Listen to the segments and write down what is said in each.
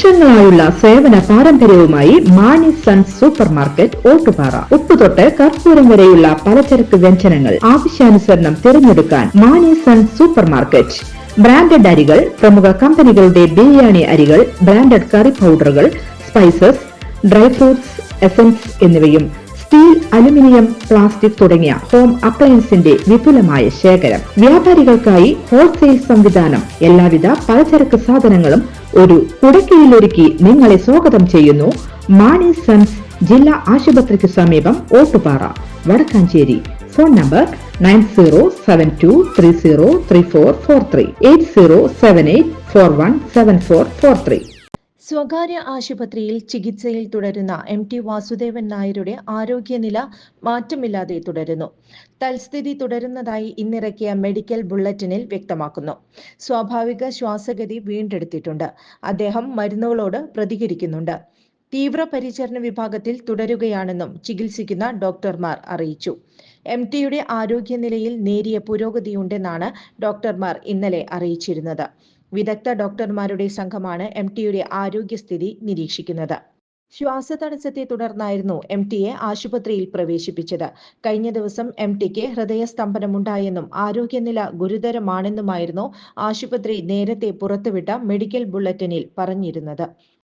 വർഷങ്ങളായുള്ള സേവന പാരമ്പര്യവുമായി Mani sons super market Ottupara. ഉപ്പുതൊട്ട് കർപ്പൂരം വരെയുള്ള പലചരക്ക് വ്യഞ്ജനങ്ങൾ ആവശ്യാനുസരണം തിരഞ്ഞെടുക്കാൻ Mani sons super market. Branded അരികൾ, പ്രമുഖ കമ്പനികളുടെ ബിരിയാണി അരികൾ, ബ്രാൻഡഡ് കറി പൗഡറുകൾ, സ്പൈസസ്, ഡ്രൈ ഫ്രൂട്ട്സ്, എസൻസ് എന്നിവയും സ്റ്റീൽ, അലുമിനിയം, പ്ലാസ്റ്റിക് തുടങ്ങിയ ഹോം അപ്ലയൻസിന്റെ വിപുലമായ ശേഖരം. വ്യാപാരികൾക്കായി ഹോൾസെയിൽ സംവിധാനം. എല്ലാവിധ പലചരക്ക് സാധനങ്ങളും ഒരു കുടക്കീഴിലൊരുക്കി നിങ്ങളെ സ്വാഗതം ചെയ്യുന്നു മാണി സൺസ് ജില്ലാ ആശുപത്രിക്ക് സമീപം ഓട്ടുപാറ, വടക്കാഞ്ചേരി. Phone number 9072303443 8078417443. സ്വകാര്യ ആശുപത്രിയിൽ ചികിത്സയിൽ തുടരുന്ന MT വാസുദേവൻ നായരുടെ ആരോഗ്യനില മാറ്റമില്ലാതെ തുടരുന്നു. തൽസ്ഥിതി തുടരുന്നതായി ഇന്നിറക്കിയ മെഡിക്കൽ ബുള്ളറ്റിനിൽ വ്യക്തമാക്കുന്നു. സ്വാഭാവിക ശ്വാസഗതി വീണ്ടെടുത്തിട്ടുണ്ട്. അദ്ദേഹം മരുന്നുകളോട് പ്രതികരിക്കുന്നുണ്ട്. തീവ്രപരിചരണ വിഭാഗത്തിൽ തുടരുകയാണെന്നും ചികിത്സിക്കുന്ന ഡോക്ടർമാർ അറിയിച്ചു. MTയുടെ ആരോഗ്യനിലയിൽ നേരിയ പുരോഗതിയുണ്ടെന്നാണ് ഡോക്ടർമാർ ഇന്നലെ അറിയിച്ചിരുന്നത്. വിദഗ്ധ ഡോക്ടർമാരുടെ സംഘമാണ് MTയുടെ ആരോഗ്യസ്ഥിതി നിരീക്ഷിക്കുന്നത്. ശ്വാസതടസ്സത്തെ തുടർന്നായിരുന്നു MTയെ ആശുപത്രിയിൽ പ്രവേശിപ്പിച്ചത്. കഴിഞ്ഞ ദിവസം MTക്ക് ഹൃദയസ്തംഭനമുണ്ടായെന്നും ആരോഗ്യനില ഗുരുതരമാണെന്നുമായിരുന്നു ആശുപത്രി നേരത്തെ പുറത്തുവിട്ട മെഡിക്കൽ ബുള്ളറ്റിനിൽ പറഞ്ഞിരുന്നത്.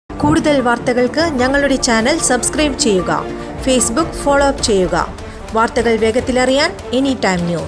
കൂടുതൽ വാർത്തകൾക്ക് ഞങ്ങളുടെ ചാനൽ സബ്സ്ക്രൈബ് ചെയ്യുക. ഫേസ്ബുക്ക് ഫോളോ അപ്പ് ചെയ്യുക. വാർത്തകൾ വേഗത്തിലറിയാൻ എനി ടൈം ന്യൂസ്.